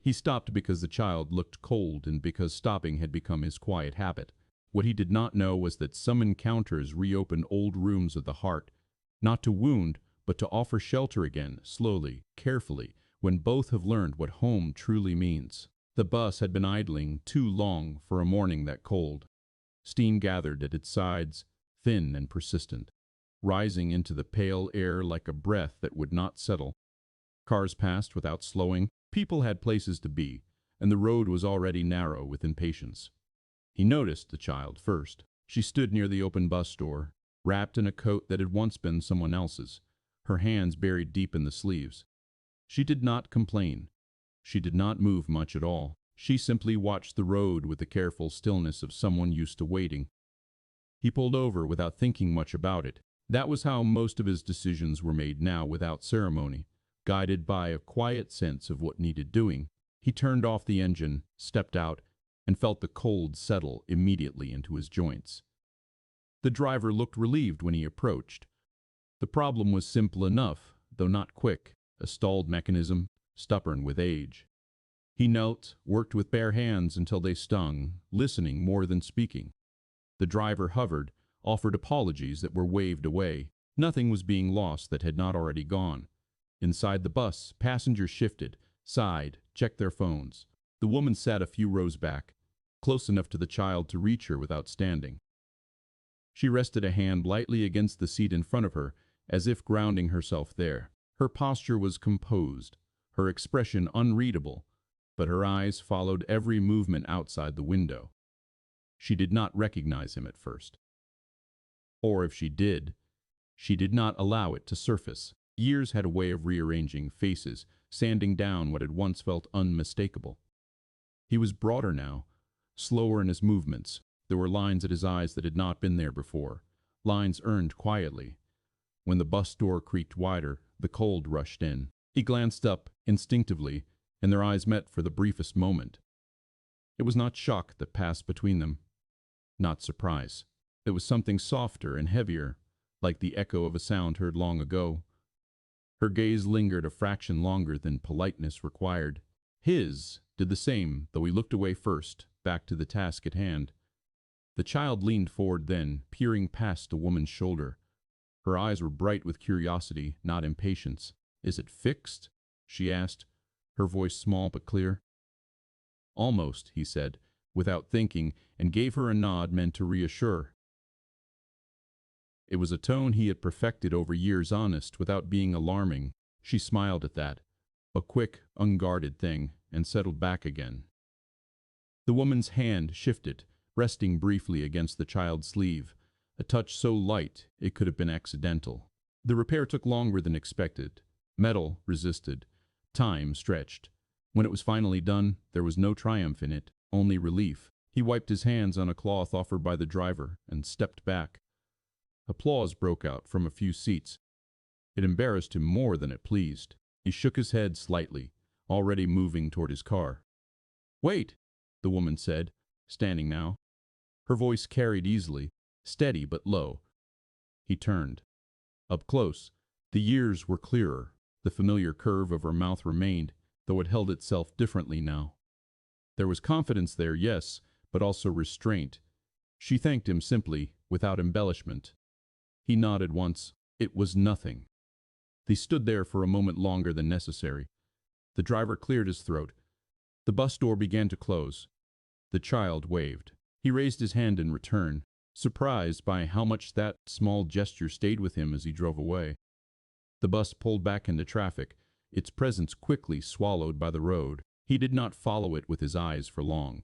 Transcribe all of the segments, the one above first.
He stopped because the child looked cold and because stopping had become his quiet habit. What he did not know was that some encounters reopen old wounds of the heart, not to wound, but to offer shelter again, slowly, carefully, when both have learned what home truly means. The bus had been idling too long for a morning that cold. Steam gathered at its sides, thin and persistent, rising into the pale air like a breath that would not settle. Cars passed without slowing. People had places to be, and the road was already narrow with impatience. He noticed the child first. She stood near the open bus door, wrapped in a coat that had once been someone else's, her hands buried deep in the sleeves. She did not complain. She did not move much at all. She simply watched the road with the careful stillness of someone used to waiting. He pulled over without thinking much about it. That was how most of his decisions were made now, without ceremony, guided by a quiet sense of what needed doing. He turned off the engine, stepped out, and felt the cold settle immediately into his joints. The driver looked relieved when he approached. The problem was simple enough, though not quick, a stalled mechanism, stubborn with age. He knelt, worked with bare hands until they stung, listening more than speaking. The driver hovered, offered apologies that were waved away. Nothing was being lost that had not already gone. Inside the bus, passengers shifted, sighed, checked their phones. The woman sat a few rows back, close enough to the child to reach her without standing. She rested a hand lightly against the seat in front of her, as if grounding herself there. Her posture was composed, her expression unreadable, but her eyes followed every movement outside the window. She did not recognize him at first. Or if she did not allow it to surface. Years had a way of rearranging faces, sanding down what had once felt unmistakable. He was broader now, slower in his movements. There were lines at his eyes that had not been there before, lines earned quietly. When the bus door creaked wider, the cold rushed in. He glanced up, instinctively, and their eyes met for the briefest moment. It was not shock that passed between them, not surprise. It was something softer and heavier, like the echo of a sound heard long ago. Her gaze lingered a fraction longer than politeness required. His did the same, though he looked away first, back to the task at hand. The child leaned forward then, peering past the woman's shoulder. Her eyes were bright with curiosity, not impatience. "Is it fixed?" she asked, her voice small but clear. "Almost," he said, without thinking, and gave her a nod meant to reassure. It was a tone he had perfected over years, honest, without being alarming. She smiled at that, a quick, unguarded thing, and settled back again. The woman's hand shifted, resting briefly against the child's sleeve, a touch so light it could have been accidental. The repair took longer than expected. Metal resisted. Time stretched. When it was finally done, there was no triumph in it, only relief. He wiped his hands on a cloth offered by the driver and stepped back. Applause broke out from a few seats. It embarrassed him more than it pleased. He shook his head slightly, already moving toward his car. "Wait," the woman said, standing now. Her voice carried easily, steady but low. He turned. Up close, the years were clearer. The familiar curve of her mouth remained, though it held itself differently now. There was confidence there, yes, but also restraint. She thanked him simply, without embellishment. He nodded once. It was nothing. They stood there for a moment longer than necessary. The driver cleared his throat. The bus door began to close. The child waved. He raised his hand in return, surprised by how much that small gesture stayed with him as he drove away. The bus pulled back into traffic, its presence quickly swallowed by the road. He did not follow it with his eyes for long.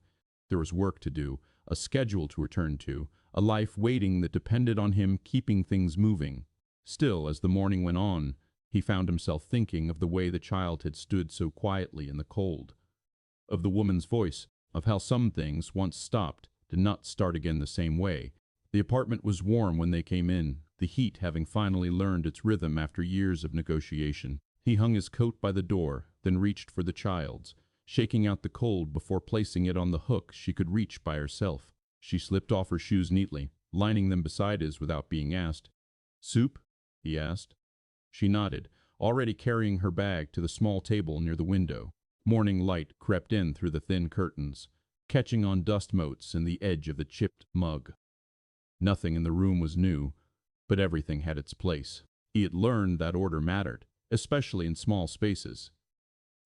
There was work to do, a schedule to return to, a life waiting that depended on him keeping things moving. Still, as the morning went on, he found himself thinking of the way the child had stood so quietly in the cold, of the woman's voice, of how some things, once stopped, did not start again the same way. The apartment was warm when they came in, the heat having finally learned its rhythm after years of negotiation. He hung his coat by the door, then reached for the child's, shaking out the cold before placing it on the hook she could reach by herself. She slipped off her shoes neatly, lining them beside his without being asked. "Soup?" he asked. She nodded, already carrying her bag to the small table near the window. Morning light crept in through the thin curtains, catching on dust motes in the edge of the chipped mug. Nothing in the room was new, but everything had its place. He had learned that order mattered, especially in small spaces.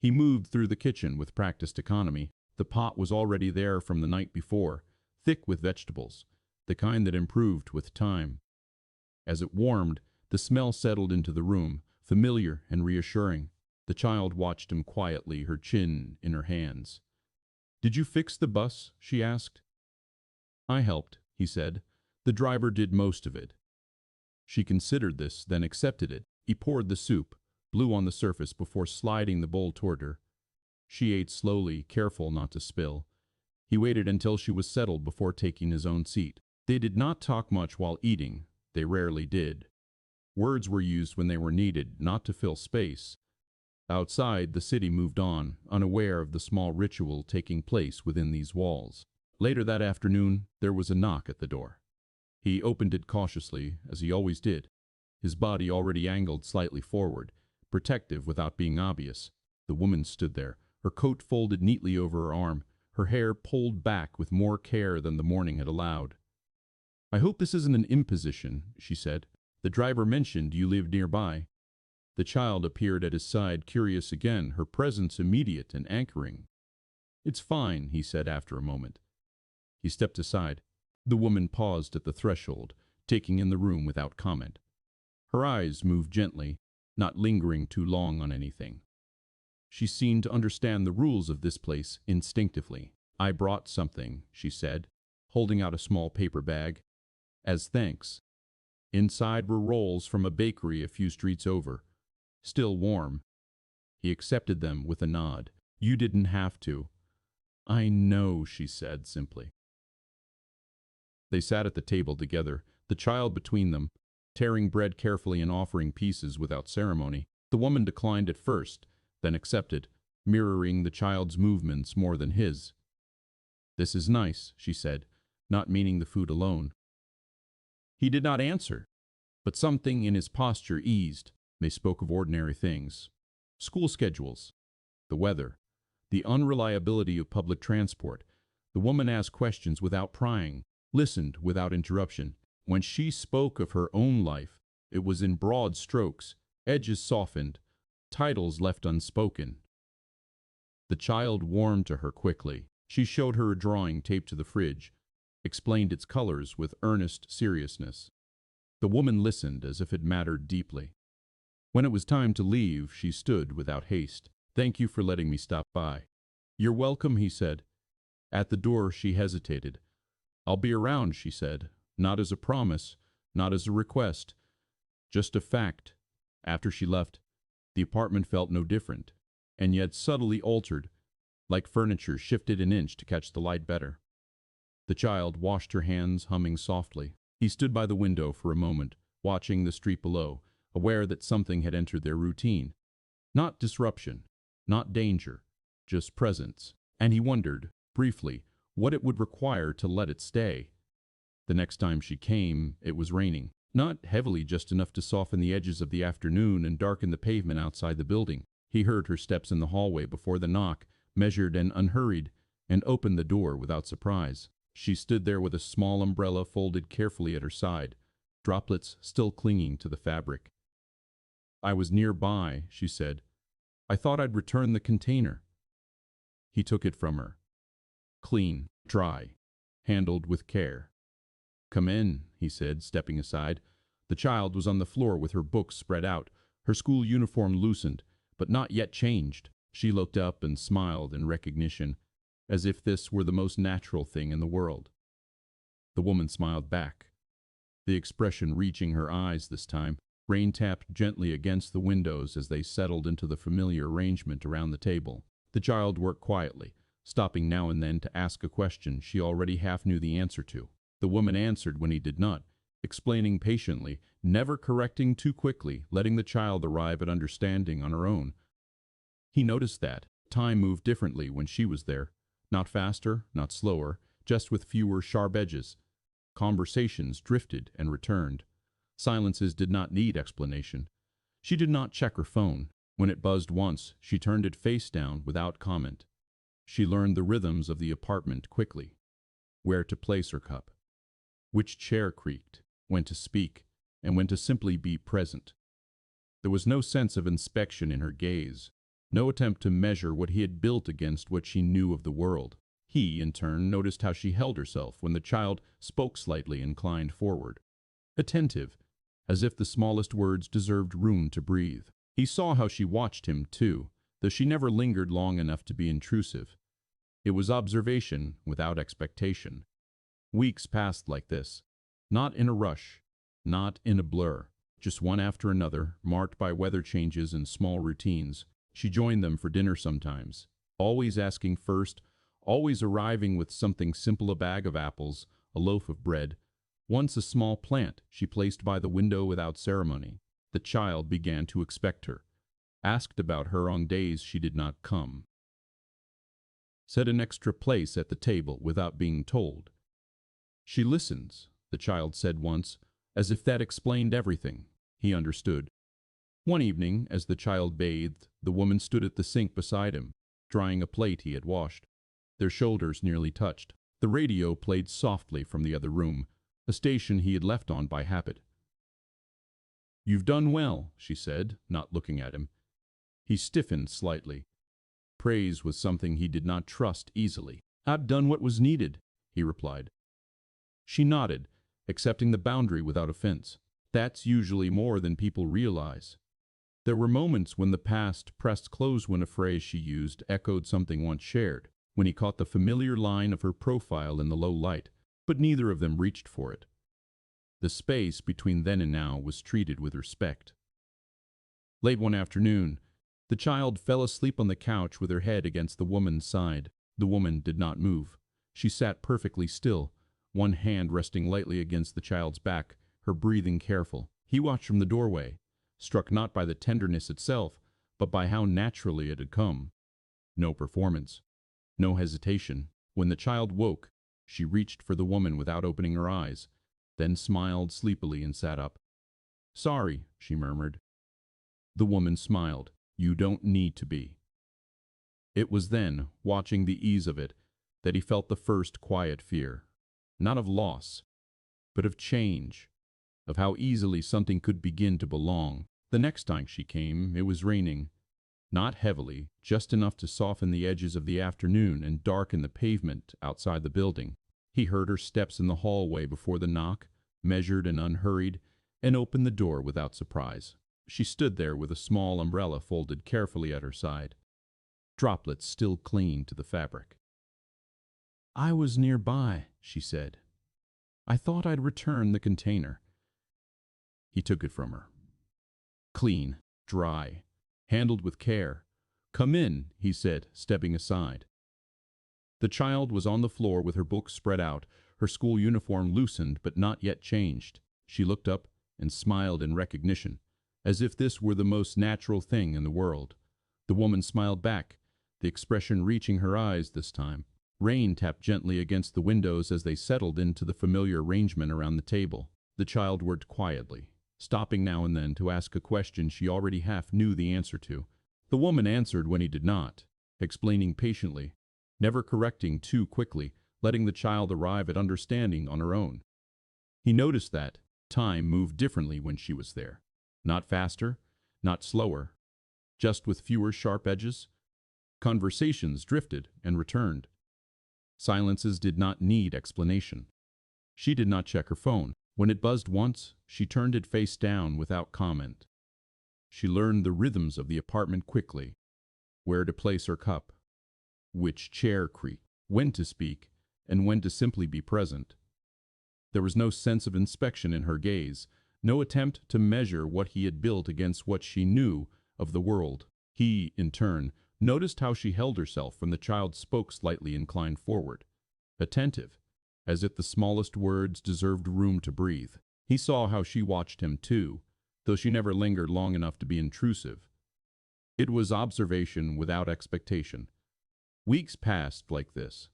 He moved through the kitchen with practiced economy. The pot was already there from the night before, thick with vegetables, the kind that improved with time. As it warmed, the smell settled into the room, familiar and reassuring. The child watched him quietly, her chin in her hands. "Did you fix the bus?" she asked. "I helped," he said. "The driver did most of it." She considered this, then accepted it. He poured the soup, blew on the surface before sliding the bowl toward her. She ate slowly, careful not to spill. He waited until she was settled before taking his own seat. They did not talk much while eating. They rarely did. Words were used when they were needed, not to fill space. Outside, the city moved on, unaware of the small ritual taking place within these walls. Later that afternoon, there was a knock at the door. He opened it cautiously, as he always did, his body already angled slightly forward, protective without being obvious. The woman stood there, her coat folded neatly over her arm, her hair pulled back with more care than the morning had allowed. "I hope this isn't an imposition," she said. "The driver mentioned you lived nearby." The child appeared at his side, curious again, her presence immediate and anchoring. "It's fine," he said after a moment. He stepped aside. The woman paused at the threshold, taking in the room without comment. Her eyes moved gently, not lingering too long on anything. She seemed to understand the rules of this place instinctively. "I brought something," she said, holding out a small paper bag. "As thanks." Inside were rolls from a bakery a few streets over, still warm. He accepted them with a nod. "You didn't have to." "I know," she said simply. They sat at the table together, the child between them, tearing bread carefully and offering pieces without ceremony. The woman declined at first, then accepted, mirroring the child's movements more than his. "This is nice," she said, not meaning the food alone. He did not answer, but something in his posture eased. They spoke of ordinary things. School schedules, the weather, the unreliability of public transport. The woman asked questions without prying, listened without interruption. When she spoke of her own life, it was in broad strokes, edges softened, titles left unspoken. The child warmed to her quickly. She showed her a drawing taped to the fridge, explained its colors with earnest seriousness. The woman listened as if it mattered deeply. When it was time to leave, she stood without haste. "Thank you for letting me stop by." "You're welcome," he said. At the door, she hesitated. "I'll be around," she said, not as a promise, not as a request, just a fact. After she left, the apartment felt no different, and yet subtly altered, like furniture shifted an inch to catch the light better. The child washed her hands, humming softly. He stood by the window for a moment, watching the street below, aware that something had entered their routine. Not disruption, not danger, just presence. And he wondered, briefly, what it would require to let it stay. The next time she came, it was raining. Not heavily, just enough to soften the edges of the afternoon and darken the pavement outside the building. He heard her steps in the hallway before the knock, measured and unhurried, and opened the door without surprise. She stood there with a small umbrella folded carefully at her side, droplets still clinging to the fabric. "I was nearby," she said. "I thought I'd return the container." He took it from her. Clean, dry, handled with care. "Come in," he said, stepping aside. The child was on the floor with her books spread out, her school uniform loosened, but not yet changed. She looked up and smiled in recognition, as if this were the most natural thing in the world. The woman smiled back, the expression reaching her eyes this time. Rain tapped gently against the windows as they settled into the familiar arrangement around the table. The child worked quietly, stopping now and then to ask a question she already half knew the answer to. The woman answered when he did not, explaining patiently, never correcting too quickly, letting the child arrive at understanding on her own. He noticed that time moved differently when she was there, not faster, not slower, just with fewer sharp edges. Conversations drifted and returned. Silences did not need explanation. She did not check her phone, When it buzzed once, she turned it face down without comment. She learned the rhythms of the apartment quickly. Where to place her cup, which chair creaked, when to speak, and when to simply be present. There was no sense of inspection in her gaze, no attempt to measure what he had built against what she knew of the world. He, in turn, noticed how she held herself when the child spoke, slightly inclined forward, attentive, as if the smallest words deserved room to breathe. He saw how she watched him, too, though she never lingered long enough to be intrusive. It was observation without expectation. Weeks passed like this, not in a rush, not in a blur, just one after another, marked by weather changes and small routines. She joined them for dinner sometimes, always asking first, always arriving with something simple: a bag of apples, a loaf of bread, once a small plant she placed by the window without ceremony. The child began to expect her, asked about her on days she did not come, set an extra place at the table without being told. "She listens," the child said once, as if that explained everything. He understood. One evening, as the child bathed, the woman stood at the sink beside him, drying a plate he had washed. Their shoulders nearly touched. The radio played softly from the other room, a station he had left on by habit. "You've done well," she said, not looking at him. He stiffened slightly. Praise was something he did not trust easily. "I've done what was needed," he replied. She nodded, accepting the boundary without offense. That's usually more than people realize. There were moments when the past pressed close, when a phrase she used echoed something once shared, when he caught the familiar line of her profile in the low light, but neither of them reached for it. The space between then and now was treated with respect. Late one afternoon, the child fell asleep on the couch with her head against the woman's side. The woman did not move. She sat perfectly still, one hand resting lightly against the child's back, her breathing careful. He watched from the doorway, struck not by the tenderness itself, but by how naturally it had come. No performance, no hesitation. When the child woke, she reached for the woman without opening her eyes, then smiled sleepily and sat up. "Sorry," she murmured. The woman smiled. "You don't need to be." It was then, watching the ease of it, that he felt the first quiet fear. Not of loss, but of change, of how easily something could begin to belong. The next time she came, it was raining. Not heavily, just enough to soften the edges of the afternoon and darken the pavement outside the building. He heard her steps in the hallway before the knock, measured and unhurried, and opened the door without surprise. She stood there with a small umbrella folded carefully at her side, droplets still clinging to the fabric. "I was nearby," she said. "I thought I'd return the container." He took it from her. Clean, dry, handled with care. "Come in," he said, stepping aside. The child was on the floor with her books spread out, her school uniform loosened but not yet changed. She looked up and smiled in recognition, as if this were the most natural thing in the world. The woman smiled back, the expression reaching her eyes this time. Rain tapped gently against the windows as they settled into the familiar arrangement around the table. The child worked quietly, stopping now and then to ask a question she already half knew the answer to. The woman answered when he did not, explaining patiently, never correcting too quickly, letting the child arrive at understanding on her own. He noticed that time moved differently when she was there. Not faster, not slower, just with fewer sharp edges. Conversations drifted and returned. Silences did not need explanation. She did not check her phone. When it buzzed once, she turned it face down without comment. She learned the rhythms of the apartment quickly. Where to place her cup, which chair creak, when to speak, and when to simply be present. There was no sense of inspection in her gaze, no attempt to measure what he had built against what she knew of the world. He, in turn, noticed how she held herself when the child spoke, slightly inclined forward, attentive, as if the smallest words deserved room to breathe. He saw how she watched him too, though she never lingered long enough to be intrusive. It was observation without expectation. Weeks passed like this,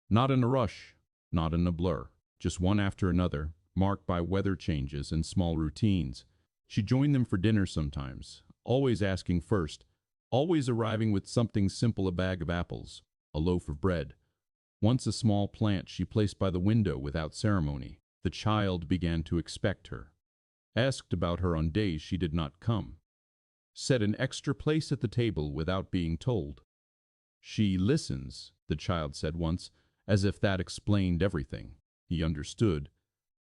not in a rush, not in a blur, just one after another, marked by weather changes and small routines. She joined them for dinner sometimes, always asking first, always arriving with something simple: a bag of apples, a loaf of bread, once a small plant she placed by the window without ceremony. The child began to expect her, asked about her on days she did not come, set an extra place at the table without being told. "She listens," the child said once, as if that explained everything. He understood.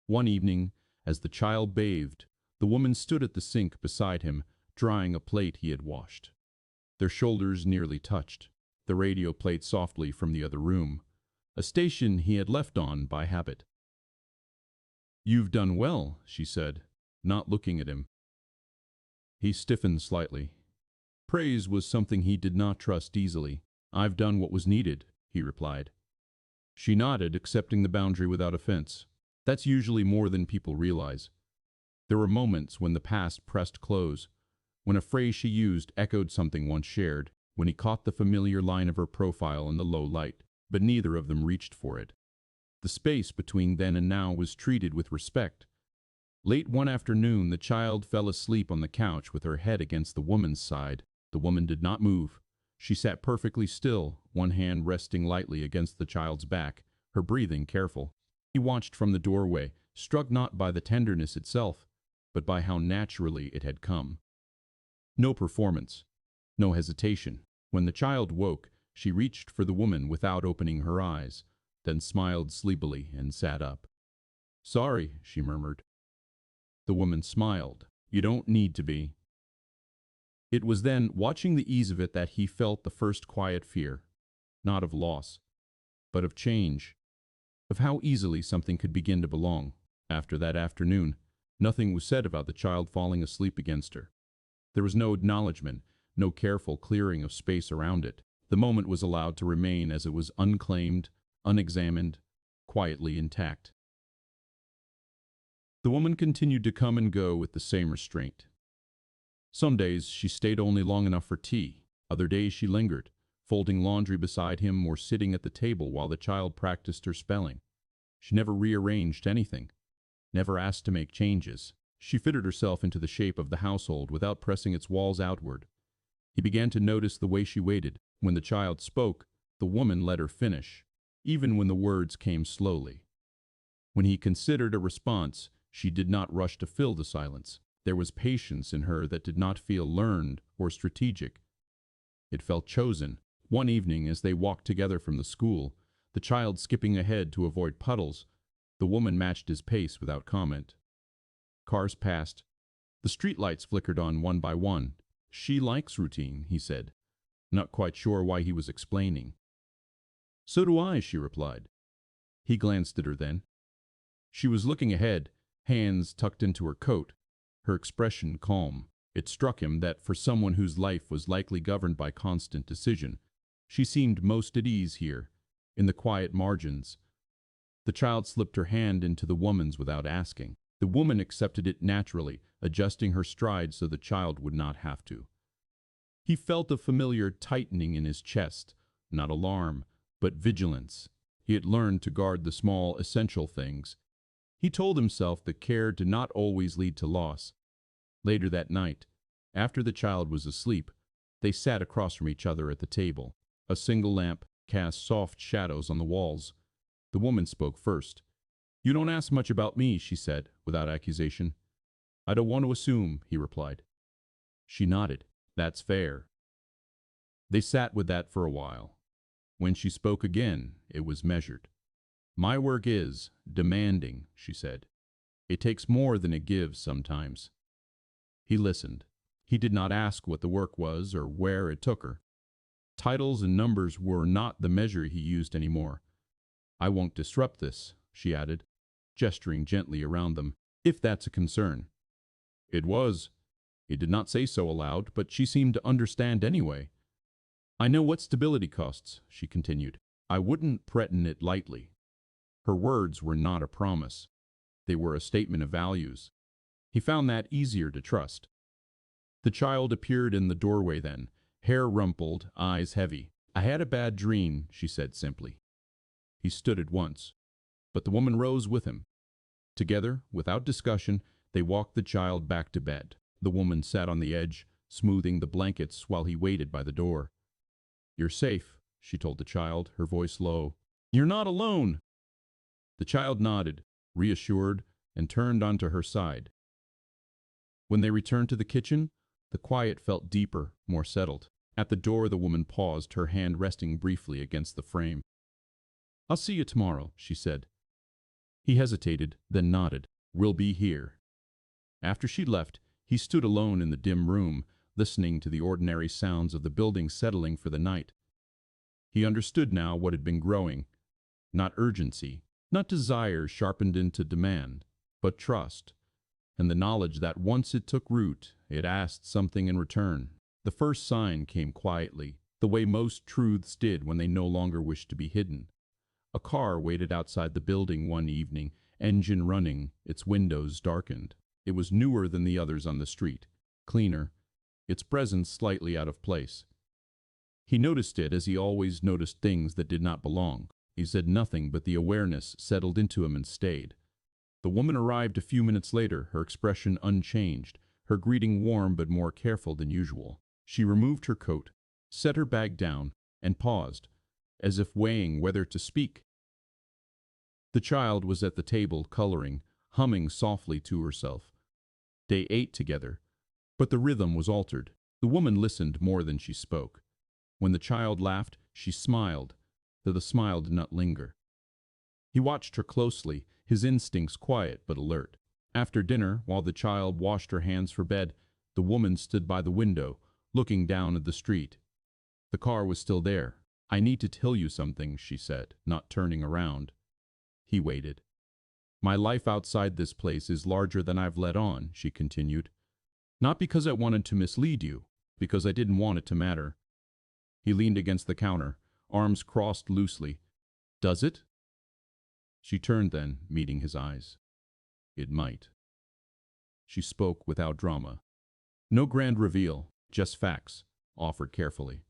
One evening, as the child bathed, the woman stood at the sink beside him, drying a plate he had washed. Their shoulders nearly touched. The radio played softly from the other room, a station he had left on by habit. "You've done well," she said, not looking at him. He stiffened slightly. Praise was something he did not trust easily. "I've done what was needed," he replied. She nodded, accepting the boundary without offense. That's usually more than people realize. There were moments when the past pressed close, when a phrase she used echoed something once shared, when he caught the familiar line of her profile in the low light, but neither of them reached for it. The space between then and now was treated with respect. Late one afternoon, the child fell asleep on the couch with her head against the woman's side. The woman did not move. She sat perfectly still, one hand resting lightly against the child's back, her breathing careful. He watched from the doorway, struck not by the tenderness itself, but by how naturally it had come. No performance, no hesitation. When the child woke, she reached for the woman without opening her eyes, then smiled sleepily and sat up. "Sorry," she murmured. The woman smiled. "You don't need to be." It was then, watching the ease of it, that he felt the first quiet fear, not of loss, but of change, of how easily something could begin to belong. After that afternoon, nothing was said about the child falling asleep against her. There was no acknowledgement, no careful clearing of space around it. The moment was allowed to remain as it was, unclaimed, unexamined, quietly intact. The woman continued to come and go with the same restraint. Some days she stayed only long enough for tea. Other days she lingered, folding laundry beside him or sitting at the table while the child practiced her spelling. She never rearranged anything, never asked to make changes. She fitted herself into the shape of the household without pressing its walls outward. He began to notice the way she waited. When the child spoke, the woman let her finish, even when the words came slowly. When he considered a response, she did not rush to fill the silence. There was patience in her that did not feel learned or strategic. It felt chosen. One evening, as they walked together from the school, the child skipping ahead to avoid puddles, the woman matched his pace without comment. Cars passed. The streetlights flickered on one by one. "She likes routine," he said, not quite sure why he was explaining. "So do I," she replied. He glanced at her then. She was looking ahead, hands tucked into her coat, her expression calm. It struck him that for someone whose life was likely governed by constant decision, she seemed most at ease here, in the quiet margins. The child slipped her hand into the woman's without asking. The woman accepted it naturally, adjusting her stride so the child would not have to. He felt a familiar tightening in his chest, not alarm, but vigilance. He had learned to guard the small, essential things. He told himself that care did not always lead to loss. Later that night, after the child was asleep, they sat across from each other at the table. A single lamp cast soft shadows on the walls. The woman spoke first. "You don't ask much about me," she said, without accusation. "I don't want to assume," he replied. She nodded. "That's fair." They sat with that for a while. When she spoke again, it was measured. "My work is demanding," she said. "It takes more than it gives sometimes." He listened. He did not ask what the work was or where it took her. Titles and numbers were not the measure he used anymore. "I won't disrupt this," she added, gesturing gently around them, "if that's a concern." It was. He did not say so aloud, but she seemed to understand anyway. "I know what stability costs," she continued. "I wouldn't threaten it lightly." Her words were not a promise. They were a statement of values. He found that easier to trust. The child appeared in the doorway then, hair rumpled, eyes heavy. "I had a bad dream," she said simply. He stood at once, but the woman rose with him. Together, without discussion, they walked the child back to bed. The woman sat on the edge, smoothing the blankets while he waited by the door. "You're safe," she told the child, her voice low. "You're not alone." The child nodded, reassured, and turned onto her side. When they returned to the kitchen, the quiet felt deeper, more settled. At the door, the woman paused, her hand resting briefly against the frame. "I'll see you tomorrow," she said. He hesitated, then nodded. "We'll be here." After she left, he stood alone in the dim room, listening to the ordinary sounds of the building settling for the night. He understood now what had been growing. Not urgency, not desire sharpened into demand, but trust, and the knowledge that once it took root, it asked something in return. The first sign came quietly, the way most truths did when they no longer wished to be hidden. A car waited outside the building one evening, engine running, its windows darkened. It was newer than the others on the street, cleaner, its presence slightly out of place. He noticed it as he always noticed things that did not belong. He said nothing, but the awareness settled into him and stayed. The woman arrived a few minutes later, her expression unchanged, her greeting warm but more careful than usual. She removed her coat, set her bag down, and paused, as if weighing whether to speak. The child was at the table, coloring, humming softly to herself. They ate together, but the rhythm was altered. The woman listened more than she spoke. When the child laughed, she smiled, though the smile did not linger. He watched her closely, his instincts quiet but alert. After dinner, while the child washed her hands for bed, the woman stood by the window, looking down at the street. The car was still there. "I need to tell you something," she said, not turning around. He waited. "My life outside this place is larger than I've let on," she continued. "Not because I wanted to mislead you, because I didn't want it to matter." He leaned against the counter, arms crossed loosely. "Does it?" She turned then, meeting his eyes. "It might." She spoke without drama. No grand reveal, just facts, offered carefully.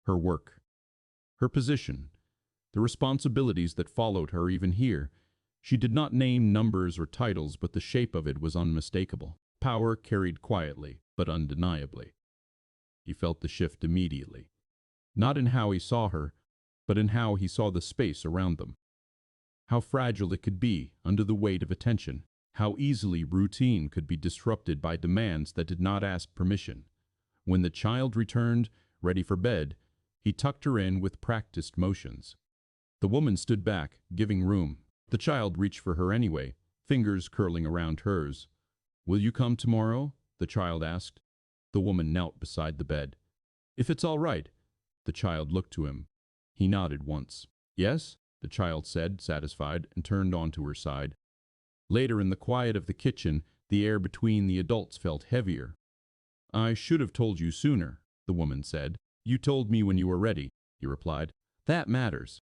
Her work, her position, the responsibilities that followed her even here. She did not name numbers or titles, but the shape of it was unmistakable. Power carried quietly, but undeniably. He felt the shift immediately. Not in how he saw her, but in how he saw the space around them. How fragile it could be under the weight of attention. How easily routine could be disrupted by demands that did not ask permission. When the child returned, ready for bed, he tucked her in with practiced motions. The woman stood back, giving room. The child reached for her anyway, fingers curling around hers. "Will you come tomorrow?" the child asked. The woman knelt beside the bed. "If it's all right." The child looked to him. He nodded once. "Yes," the child said, satisfied, and turned onto her side. Later, in the quiet of the kitchen, the air between the adults felt heavier. "I should have told you sooner," the woman said. "You told me when you were ready," he replied. "That matters."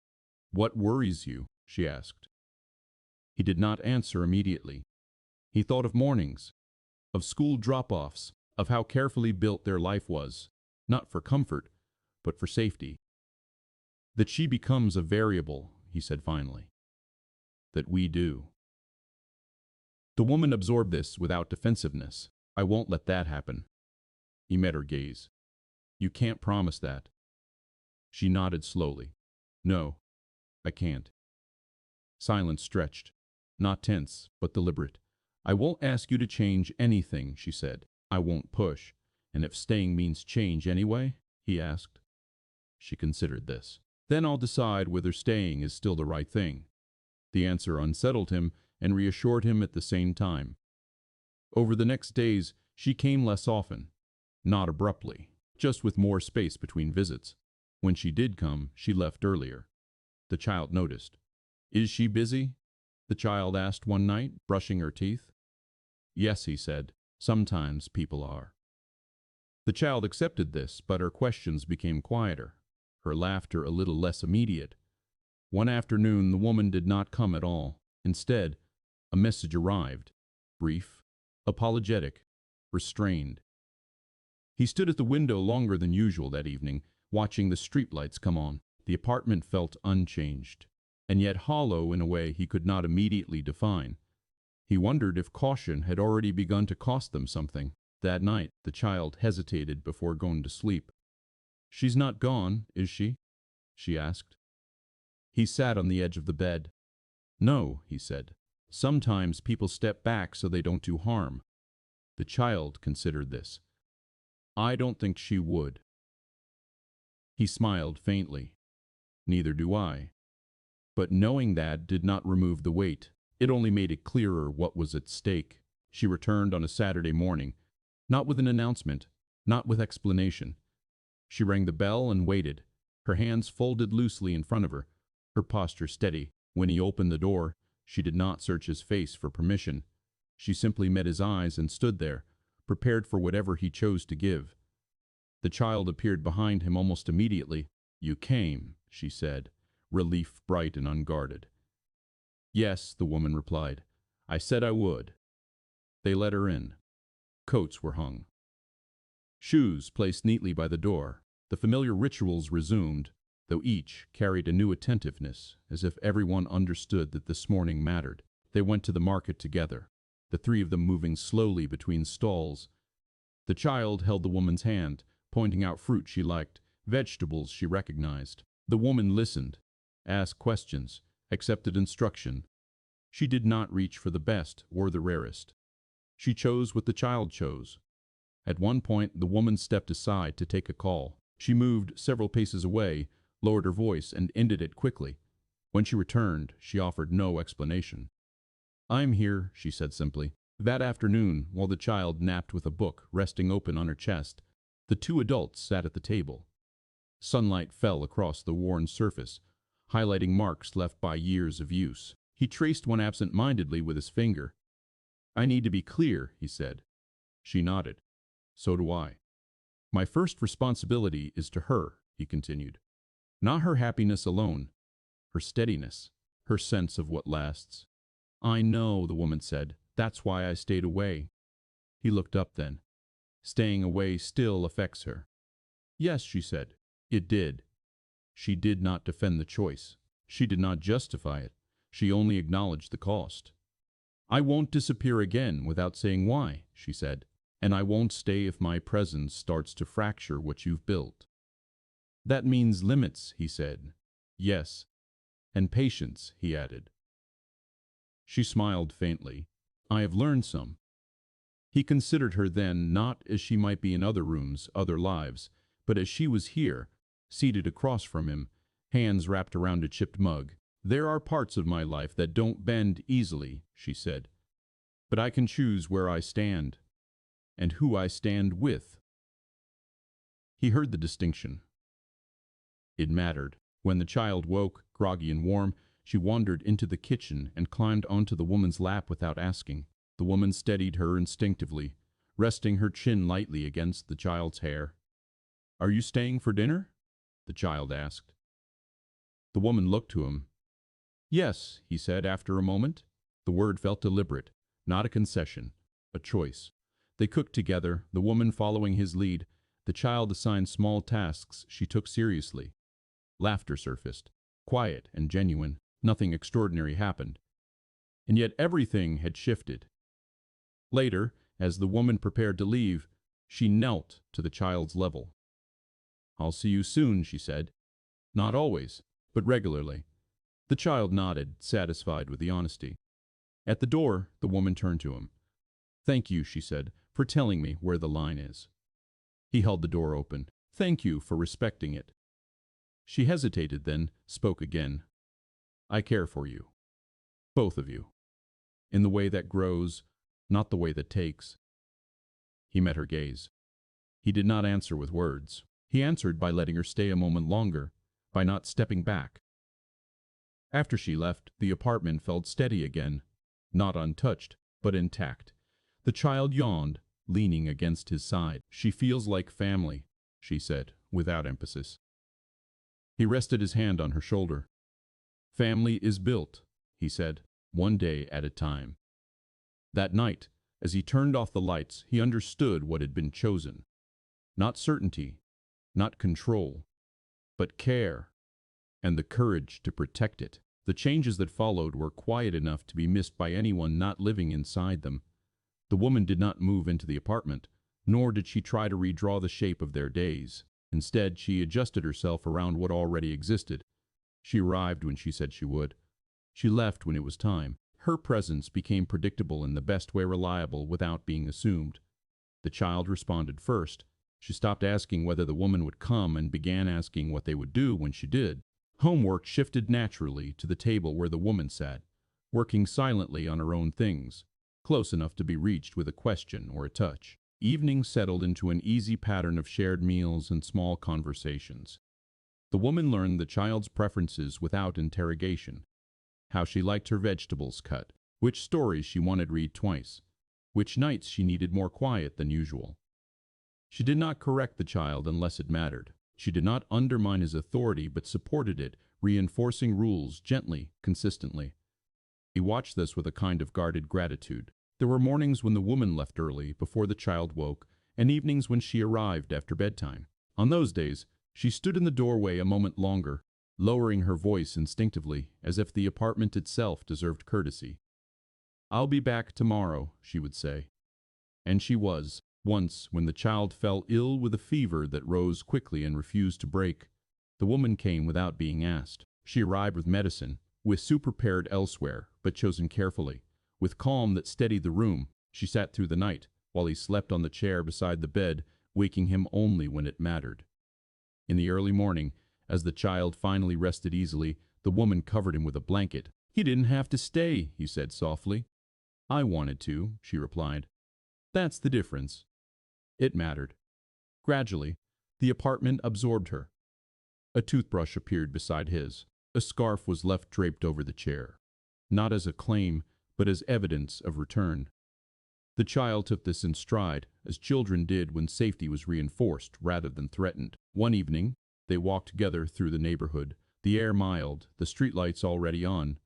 "What worries you?" she asked. He did not answer immediately. He thought of mornings, of school drop-offs, of how carefully built their life was, not for comfort, but for safety. "That she becomes a variable," he said finally. "That we do." The woman absorbed this without defensiveness. "I won't let that happen." He met her gaze. "You can't promise that." She nodded slowly. "No, I can't." Silence stretched. Not tense, but deliberate. "I won't ask you to change anything," she said. "I won't push. And if staying means change anyway?" he asked. She considered this. "Then I'll decide whether staying is still the right thing." The answer unsettled him and reassured him at the same time. Over the next days, she came less often. Not abruptly, just with more space between visits. When she did come, she left earlier. The child noticed. "Is she busy?" the child asked one night, brushing her teeth. "Yes," he said. "Sometimes people are." The child accepted this, but her questions became quieter, her laughter a little less immediate. One afternoon, the woman did not come at all. Instead, a message arrived, brief, apologetic, restrained. He stood at the window longer than usual that evening, watching the streetlights come on. The apartment felt unchanged, and yet hollow in a way he could not immediately define. He wondered if caution had already begun to cost them something. That night, the child hesitated before going to sleep. "She's not gone, is she?" she asked. He sat on the edge of the bed. "No," he said. "Sometimes people step back so they don't do harm." The child considered this. "I don't think she would." He smiled faintly. "Neither do I." But knowing that did not remove the weight. It only made it clearer what was at stake. She returned on a Saturday morning, not with an announcement, not with explanation. She rang the bell and waited, her hands folded loosely in front of her, her posture steady. When he opened the door, she did not search his face for permission. She simply met his eyes and stood there, prepared for whatever he chose to give. The child appeared behind him almost immediately. "You came," she said, relief bright and unguarded. "Yes," the woman replied. "I said I would." They let her in. Coats were hung. Shoes placed neatly by the door. The familiar rituals resumed, though each carried a new attentiveness, as if everyone understood that this morning mattered. They went to the market together, the three of them moving slowly between stalls. The child held the woman's hand, pointing out fruit she liked, vegetables she recognized. The woman listened, asked questions, accepted instruction. She did not reach for the best or the rarest. She chose what the child chose. At one point, the woman stepped aside to take a call. She moved several paces away, lowered her voice, and ended it quickly. When she returned, she offered no explanation. "I'm here," she said simply. That afternoon, while the child napped with a book resting open on her chest, the two adults sat at the table. Sunlight fell across the worn surface, highlighting marks left by years of use. He traced one absent-mindedly with his finger. "I need to be clear," he said. She nodded. "So do I." "My first responsibility is to her," he continued. "Not her happiness alone, her steadiness, her sense of what lasts." "I know," the woman said. "That's why I stayed away." He looked up then. "Staying away still affects her." "Yes," she said. It did. She did not defend the choice. She did not justify it. She only acknowledged the cost. "I won't disappear again without saying why," she said. "And I won't stay if my presence starts to fracture what you've built." "That means limits," he said. "Yes. And patience," he added. She smiled faintly. "I have learned some." He considered her then not as she might be in other rooms, other lives, but as she was here, seated across from him, hands wrapped around a chipped mug. "There are parts of my life that don't bend easily," she said. "But I can choose where I stand, and who I stand with." He heard the distinction. It mattered. When the child woke, groggy and warm, she wandered into the kitchen and climbed onto the woman's lap without asking. The woman steadied her instinctively, resting her chin lightly against the child's hair. "Are you staying for dinner?" the child asked. The woman looked to him. "Yes," he said after a moment. The word felt deliberate, not a concession, a choice. They cooked together, the woman following his lead. The child assigned small tasks she took seriously. Laughter surfaced, quiet and genuine. Nothing extraordinary happened. And yet everything had shifted. Later, as the woman prepared to leave, she knelt to the child's level. "I'll see you soon," she said. "Not always, but regularly." The child nodded, satisfied with the honesty. At the door, the woman turned to him. "Thank you," she said, "for telling me where the line is." He held the door open. "Thank you for respecting it." She hesitated, then spoke again. "I care for you. Both of you. In the way that grows, not the way that takes." He met her gaze. He did not answer with words. He answered by letting her stay a moment longer, by not stepping back. After she left, the apartment felt steady again, not untouched, but intact. The child yawned, leaning against his side. "She feels like family," she said, without emphasis. He rested his hand on her shoulder. "Family is built," he said, "one day at a time." That night, as he turned off the lights, he understood what had been chosen. Not certainty, not control, but care, and the courage to protect it. The changes that followed were quiet enough to be missed by anyone not living inside them. The woman did not move into the apartment, nor did she try to redraw the shape of their days. Instead, she adjusted herself around what already existed. She arrived when she said she would. She left when it was time. Her presence became predictable in the best way, reliable without being assumed. The child responded first. She stopped asking whether the woman would come and began asking what they would do when she did. Homework shifted naturally to the table where the woman sat, working silently on her own things, close enough to be reached with a question or a touch. Evening settled into an easy pattern of shared meals and small conversations. The woman learned the child's preferences without interrogation, how she liked her vegetables cut, which stories she wanted read twice, which nights she needed more quiet than usual. She did not correct the child unless it mattered. She did not undermine his authority but supported it, reinforcing rules gently, consistently. He watched this with a kind of guarded gratitude. There were mornings when the woman left early, before the child woke, and evenings when she arrived after bedtime. On those days, she stood in the doorway a moment longer, lowering her voice instinctively, as if the apartment itself deserved courtesy. "I'll be back tomorrow," she would say. And she was. Once, when the child fell ill with a fever that rose quickly and refused to break, the woman came without being asked. She arrived with medicine, with soup prepared elsewhere, but chosen carefully. With calm that steadied the room, she sat through the night, while he slept on the chair beside the bed, waking him only when it mattered. In the early morning, as the child finally rested easily, the woman covered him with a blanket. "He didn't have to stay," he said softly. "I wanted to," she replied. "That's the difference." It mattered. Gradually, the apartment absorbed her. A toothbrush appeared beside his. A scarf was left draped over the chair, not as a claim, but as evidence of return. The child took this in stride, as children did when safety was reinforced rather than threatened. One evening, they walked together through the neighborhood, the air mild, the streetlights already on.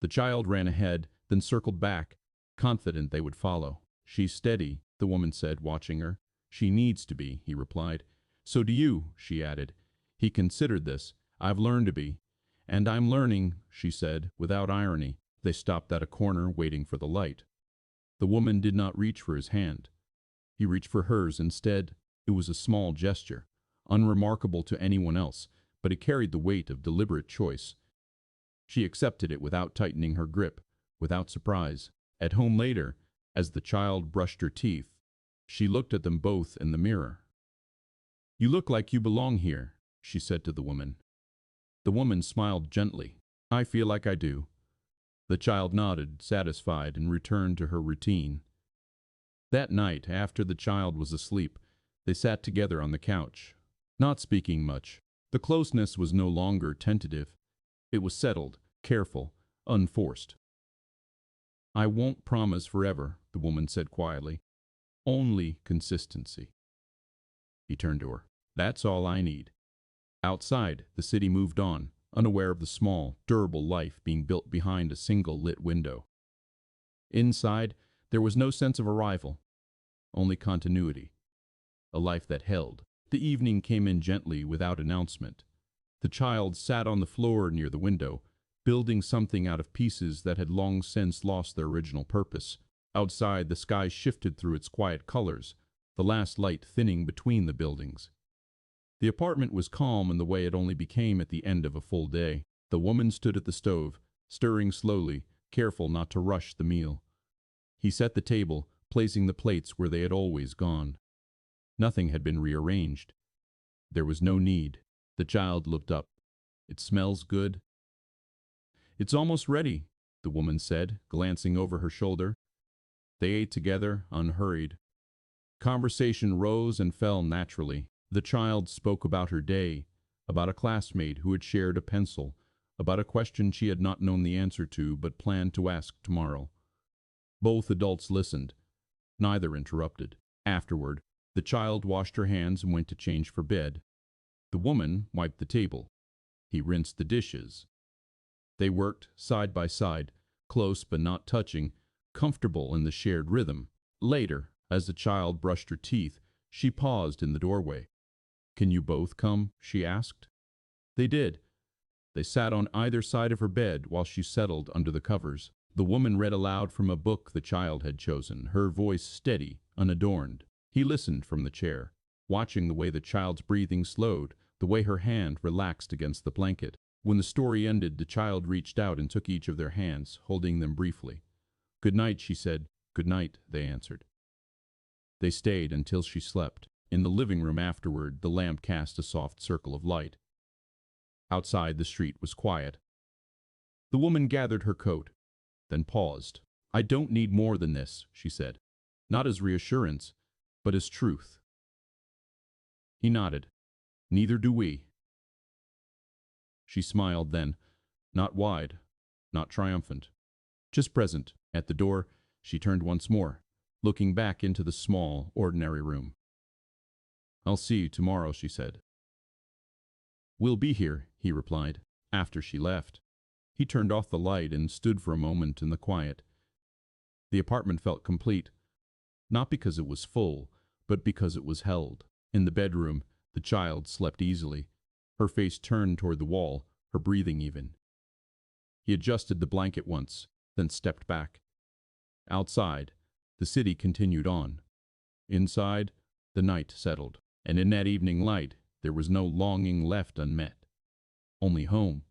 The child ran ahead, then circled back, confident they would follow. "She's steady," the woman said, watching her. "She needs to be," he replied. "So do you," she added. He considered this. "I've learned to be." "And I'm learning," she said, without irony. They stopped at a corner, waiting for the light. The woman did not reach for his hand. He reached for hers instead. It was a small gesture, unremarkable to anyone else, but it carried the weight of deliberate choice. She accepted it without tightening her grip, without surprise. At home later, as the child brushed her teeth, she looked at them both in the mirror. "You look like you belong here," she said to the woman. The woman smiled gently. "I feel like I do." The child nodded, satisfied, and returned to her routine. That night, after the child was asleep, they sat together on the couch, not speaking much. The closeness was no longer tentative. It was settled, careful, unforced. "I won't promise forever," the woman said quietly. "Only consistency." He turned to her. "That's all I need." Outside, the city moved on, unaware of the small, durable life being built behind a single lit window. Inside, there was no sense of arrival, only continuity. A life that held. The evening came in gently, without announcement. The child sat on the floor near the window, building something out of pieces that had long since lost their original purpose. Outside, the sky shifted through its quiet colors, the last light thinning between the buildings. The apartment was calm in the way it only became at the end of a full day. The woman stood at the stove, stirring slowly, careful not to rush the meal. He set the table, placing the plates where they had always gone. Nothing had been rearranged. There was no need. The child looked up. "It smells good." "It's almost ready," the woman said, glancing over her shoulder. They ate together, unhurried. Conversation rose and fell naturally. The child spoke about her day, about a classmate who had shared a pencil, about a question she had not known the answer to but planned to ask tomorrow. Both adults listened. Neither interrupted. Afterward, the child washed her hands and went to change for bed. The woman wiped the table. He rinsed the dishes. They worked side by side, close but not touching, comfortable in the shared rhythm. Later, as the child brushed her teeth, she paused in the doorway. "Can you both come?" she asked. They did. They sat on either side of her bed while she settled under the covers. The woman read aloud from a book the child had chosen, her voice steady, unadorned. He listened from the chair, watching the way the child's breathing slowed, the way her hand relaxed against the blanket. When the story ended, the child reached out and took each of their hands, holding them briefly. "Good night," she said. "Good night," they answered. They stayed until she slept. In the living room afterward, the lamp cast a soft circle of light. Outside, the street was quiet. The woman gathered her coat, then paused. "I don't need more than this," she said. "Not as reassurance, but as truth." He nodded. "Neither do we." She smiled then, not wide, not triumphant, just present. At the door, she turned once more, looking back into the small, ordinary room. "I'll see you tomorrow," she said. "We'll be here," he replied, after she left. He turned off the light and stood for a moment in the quiet. The apartment felt complete, not because it was full, but because it was held. In the bedroom, the child slept easily, her face turned toward the wall, her breathing even. He adjusted the blanket once, then stepped back. Outside, the city continued on. Inside, the night settled, and in that evening light there was no longing left unmet. Only home.